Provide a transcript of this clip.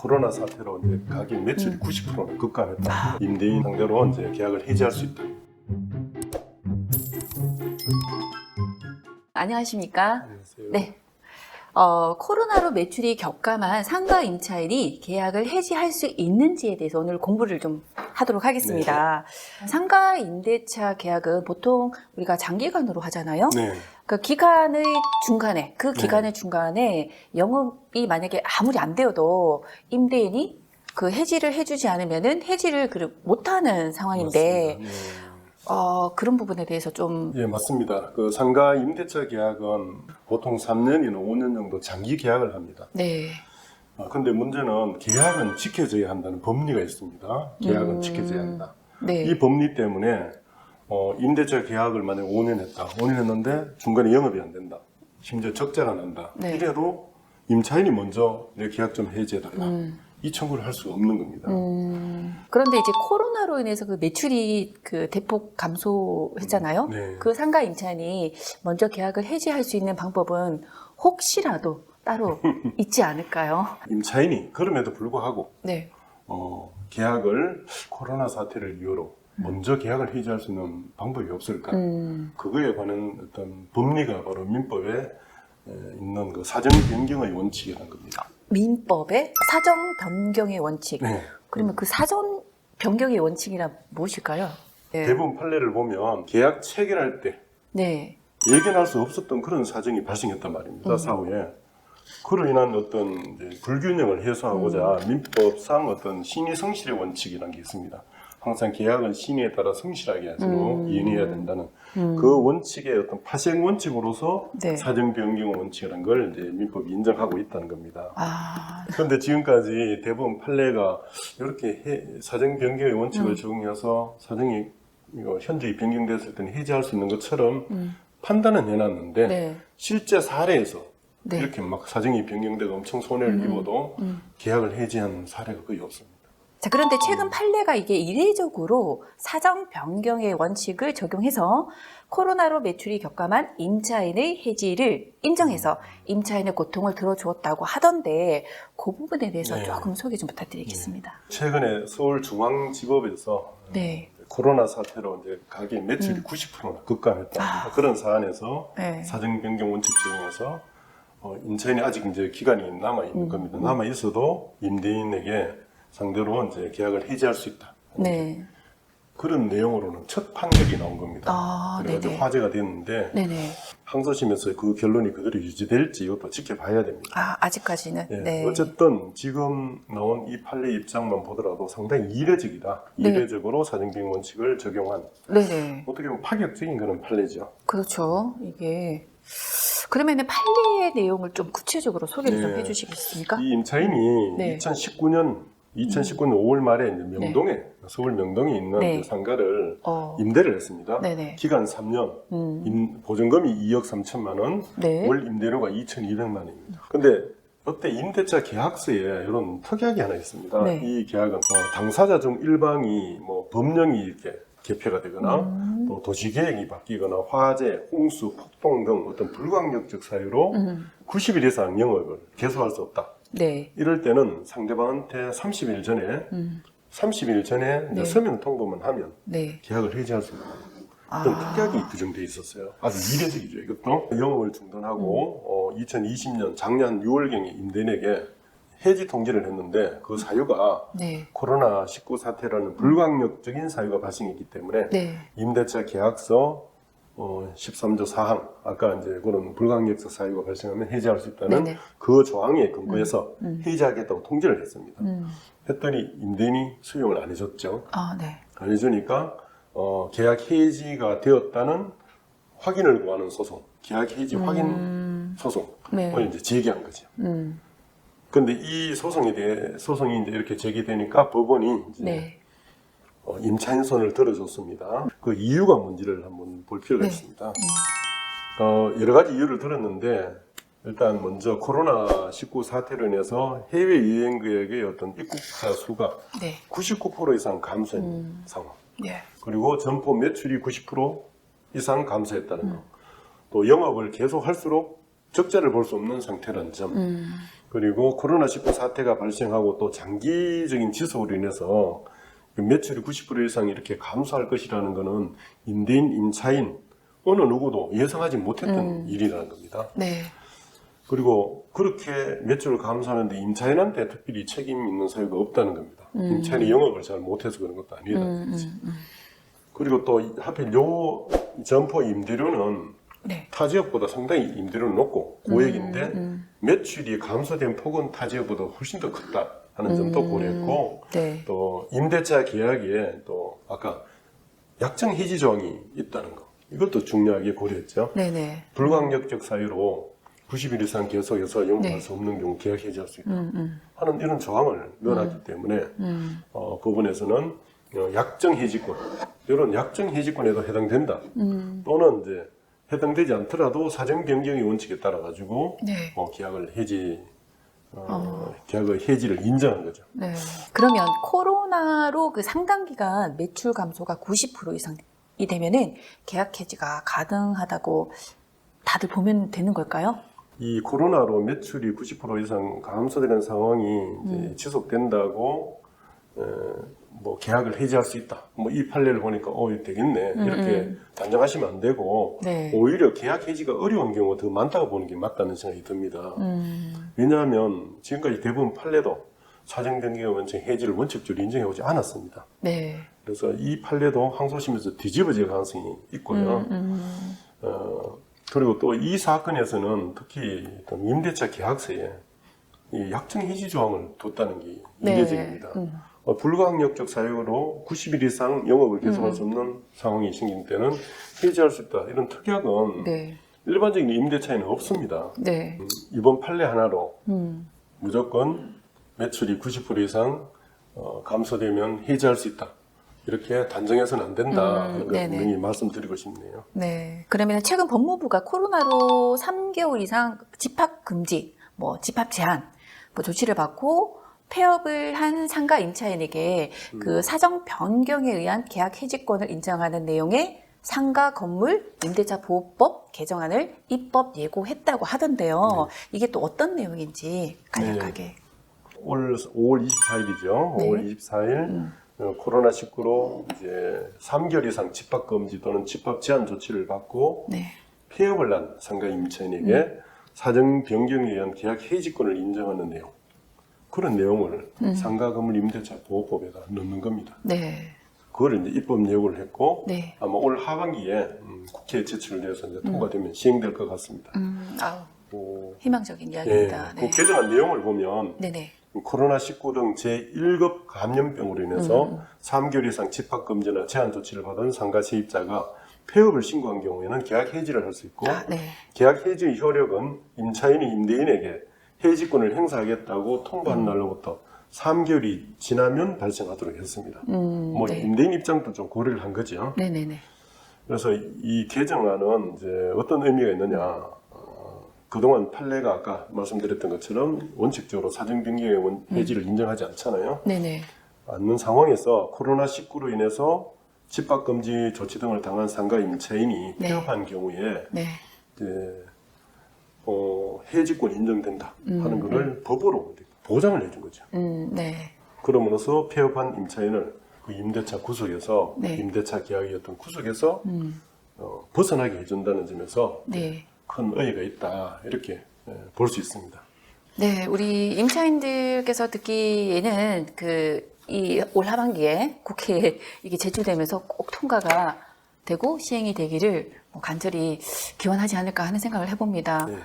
코로나 사태로 이제 가게 매출이 90%는 급감했다. 임대인 상대로 이제 계약을 해지할 수 있다. 안녕하십니까? 안녕하세요. 네. 코로나로 매출이 격감한 상가 임차인이 계약을 해지할 수 있는지에 대해서 오늘 공부를 좀 하도록 하겠습니다. 상가 임대차 계약은 보통 우리가 장기간으로 하잖아요. 네. 그 기간의 중간에, 그 기간의 중간에 영업이 만약에 아무리 안 되어도 임대인이 그 해지를 해주지 않으면은 해지를 못하는 상황인데, 맞습니다. 그런 부분에 대해서 좀. 예, 맞습니다. 그 상가 임대차 계약은 보통 3년이나 5년 정도 장기 계약을 합니다. 네. 근데 문제는 계약은 지켜져야 한다는 법리가 있습니다. 계약은 지켜져야 한다. 네. 이 법리 때문에 임대차 계약을 만약 5년 했다. 5년 했는데 중간에 영업이 안 된다. 심지어 적자가 난다. 네. 이래도 임차인이 먼저 내 계약 좀 해지해달라. 이 청구를 할 수가 없는 겁니다. 그런데 이제 코로나로 인해서 그 매출이 그 대폭 감소했잖아요. 네. 그 상가 임차인이 먼저 계약을 해지할 수 있는 방법은 혹시라도 따로 있지 않을까요? 임차인이 그럼에도 불구하고 네. 계약을 코로나 사태를 이유로 먼저 계약을 해지할 수 있는 방법이 없을까? 그거에 관한 어떤 법리가 바로 민법에 있는 그 사정 변경의 원칙이라는 겁니다. 민법의 사정 변경의 원칙. 네. 그러면 그 사정 변경의 원칙이란 무엇일까요? 네. 대부분 판례를 보면 계약 체결할 때 네. 예견할 수 없었던 그런 사정이 발생했단 말입니다. 사후에. 그로 인한 어떤 이제 불균형을 해소하고자 민법상 어떤 신의 성실의 원칙이라는 게 있습니다. 항상 계약은 신의에 따라 성실하게 해서 이행해야 된다는 그 원칙의 어떤 파생 원칙으로서 네. 사정 변경 원칙이라는 걸 이제 민법이 인정하고 있다는 겁니다. 아, 그런데 지금까지 대부분 판례가 이렇게 사정 변경의 원칙을 적용해서 사정이 현저히 변경됐을 때는 해지할 수 있는 것처럼 판단은 해놨는데 네. 실제 사례에서 네. 이렇게 막 사정이 변경되고 엄청 손해를 입어도 계약을 해지한 사례가 거의 없습니다. 자, 그런데 최근 판례가 이게 이례적으로 사정 변경의 원칙을 적용해서 코로나로 매출이 격감한 임차인의 해지를 인정해서 임차인의 고통을 들어주었다고 하던데 그 부분에 대해서 네. 조금 소개 좀 부탁드리겠습니다. 최근에 서울중앙지법에서 네. 코로나 사태로 이제 가게 매출이 90%나 급감했다. 그런 사안에서 네. 사정 변경 원칙 적용해서 임차인이 아직 이제 기간이 남아 있는 겁니다. 남아 있어도 임대인에게 상대로 이제 계약을 해지할 수 있다. 네. 그런 내용으로는 첫 판결이 나온 겁니다. 아, 그래서 네네. 화제가 됐는데 네네. 항소심에서 그 결론이 그대로 유지될지 이것도 지켜봐야 됩니다. 아, 아직까지는. 예, 네. 어쨌든 지금 나온 이 판례 입장만 보더라도 상당히 이례적이다. 네. 이례적으로 사정변경 원칙을 적용한 네네. 어떻게 보면 파격적인 그런 판례죠. 그렇죠. 이게. 그러면은 판례의 내용을 좀 구체적으로 소개를 좀 네. 해주시겠습니까? 이 임차인이 네. 2019년 5월 말에 이제 명동에 서울 명동에 있는 네. 그 상가를 어. 임대를 했습니다. 네네. 기간 3년, 보증금이 2억 3천만 원, 네. 월 임대료가 2,200만 원입니다. 근데 이때 임대차 계약서에 이런 특약이 하나 있습니다. 네. 이 계약은 당사자 중 일방이 법령이 이렇게 개표가 되거나 또 도시계획이 바뀌거나 화재, 홍수, 폭동 등 어떤 불가항력적 사유로 90일 이상 영업을 계속할 수 없다. 네. 이럴 때는 상대방한테 30일 전에 이제 네. 서면 통보만 하면 네. 계약을 해지할 수 있는 그런 특약이 규정되어 있었어요. 아주 이례적이죠. 이것도 영업을 중단하고 2020년 작년 6월경에 임대인에게 해지 통지를 했는데 그 사유가 네. 코로나19 사태라는 불가항력적인 사유가 발생했기 때문에 네. 임대차 계약서 13조 4항 아까 이제 그런 불가항력적 사유가 발생하면 해지할 수 있다는 네네. 그 조항에 근거해서 해지하겠다고 통지를 했습니다. 했더니 임대인이 수용을 안 해줬죠. 아, 네. 안 해주니까 계약 해지가 되었다는 확인을 구하는 소송, 계약 해지 확인 소송을 네. 이제 제기한 거죠. 근데 이 소송이 이제 이렇게 제기되니까 법원이 이제 네. 임차인 손을 들어줬습니다. 그 이유가 뭔지를 한번 볼 필요가 네. 있습니다. 여러 가지 이유를 들었는데 일단 먼저 코로나19 사태로 인해서 해외 여행객의 어떤 입국자 수가 네. 99% 이상 감소한 상황. 네. 그리고 점포 매출이 90% 이상 감소했다는 거. 또 영업을 계속 할수록 적자를 볼 수 없는 상태라는 점. 그리고 코로나19 사태가 발생하고 또 장기적인 지속으로 인해서 매출이 90% 이상 이렇게 감소할 것이라는 것은 임대인, 임차인 어느 누구도 예상하지 못했던 일이라는 겁니다. 네. 그리고 그렇게 매출을 감소하는데 임차인한테 특별히 책임 있는 사유가 없다는 겁니다. 임차인이 영업을 잘 못해서 그런 것도 아니다. 그리고 또 하필 요 점포 임대료는 네. 타 지역보다 상당히 임대료는 높고 고액인데 매출이 감소된 폭은 타 지역보다 훨씬 더 크다 하는 점도 고려했고 네. 또 임대차 계약에 또 아까 약정 해지 조항이 있다는 거 이것도 중요하게 고려했죠. 네네. 불가항력적 사유로 90일 이상 계속해서 영업할 네. 수 없는 경우 계약 해지할 수 있다 하는 이런 조항을 넣어놨기 때문에 법원에서는 약정 해지권 이런 약정 해지권에도 해당된다 또는 이제 해당되지 않더라도 사정 변경의 원칙에 따라 가지고 네. 계약을 해지 계약의 해지를 인정한 거죠. 네. 그러면 코로나로 그 상당 기간 매출 감소가 90% 이상이 되면은 계약 해지가 가능하다고 다들 보면 되는 걸까요? 이 코로나로 매출이 90% 이상 감소되는 상황이 이제 지속된다고 뭐 계약을 해지할 수 있다. 뭐 이 판례를 보니까 이거 되겠네. 이렇게 단정하시면 안 되고 네. 오히려 계약 해지가 어려운 경우가 더 많다고 보는 게 맞다는 생각이 듭니다. 왜냐하면 지금까지 대부분 판례도 사정 변경의 원칙 해지를 원칙적으로 인정해 오지 않았습니다. 네. 그래서 이 판례도 항소심에서 뒤집어질 가능성이 있고요. 그리고 또 이 사건에서는 특히 임대차 계약서에 이 약정 해지 조항을 뒀다는 게 네. 이례적입니다. 불가항력적 사유로 90일 이상 영업을 계속할 수 없는 상황이 생긴 때는 해지할 수 있다. 이런 특약은 네. 일반적인 임대차에는 없습니다. 네. 이번 판례 하나로 무조건 매출이 90% 이상 감소되면 해지할 수 있다. 이렇게 단정해서는 안 된다. 하는 걸 네네. 분명히 말씀드리고 싶네요. 네. 그러면 최근 법무부가 코로나로 3개월 이상 집합 금지, 뭐 집합 제한, 뭐 조치를 받고 폐업을 한 상가 임차인에게 그 사정 변경에 의한 계약 해지권을 인정하는 내용의 상가 건물 임대차 보호법 개정안을 입법 예고했다고 하던데요. 이게 또 어떤 내용인지 간략하게. 올 5월 24일이죠. 네. 5월 24일 코로나19로 이제 3개월 이상 집합 금지 또는 집합 제한 조치를 받고 네. 폐업을 한 상가 임차인에게 사정 변경에 의한 계약 해지권을 인정하는 내용. 그런 내용을 상가 건물 임대차 보호법에다 넣는 겁니다. 네. 그걸 이제 입법 예고를 했고 네. 아마 올 하반기에 국회에 제출돼서 이제 통과되면 시행될 것 같습니다. 아우, 뭐, 희망적인 예, 이야기입니다. 그 개정안 내용을 보면 네네. 코로나19 등 제1급 감염병으로 인해서 3개월 이상 집합금지나 제한 조치를 받은 상가 세입자가 폐업을 신고한 경우에는 계약 해지를 할 수 있고 네. 계약 해지의 효력은 임차인이 임대인에게 해지권을 행사하겠다고 통보한 날로부터 3개월이 지나면 발생하도록 했습니다. 뭐 네. 임대인 입장도 좀 고려를 한 거죠. 네네네. 그래서 이 개정안은 이제 어떤 의미가 있느냐. 그동안 판례가 아까 말씀드렸던 것처럼 원칙적으로 사정 변경의 해지를 인정하지 않잖아요. 네네. 않는 상황에서 코로나19로 인해서 집합금지 조치 등을 당한 상가 임차인이 네. 폐업한 경우에 네. 이제 해지권 인정된다 하는 것을 법으로 보장을 해준 거죠. 네. 그러므로써 폐업한 임차인을 그 임대차 구속에서 네. 임대차 계약이었던 구속에서 벗어나게 해준다는 점에서 네. 큰 의의가 있다 이렇게 볼 수 있습니다. 네, 우리 임차인들께서 듣기에는 이 올 하반기에 국회에 이게 제출되면서 꼭 통과가 되고 시행이 되기를 간절히 기원하지 않을까 하는 생각을 해봅니다. 네.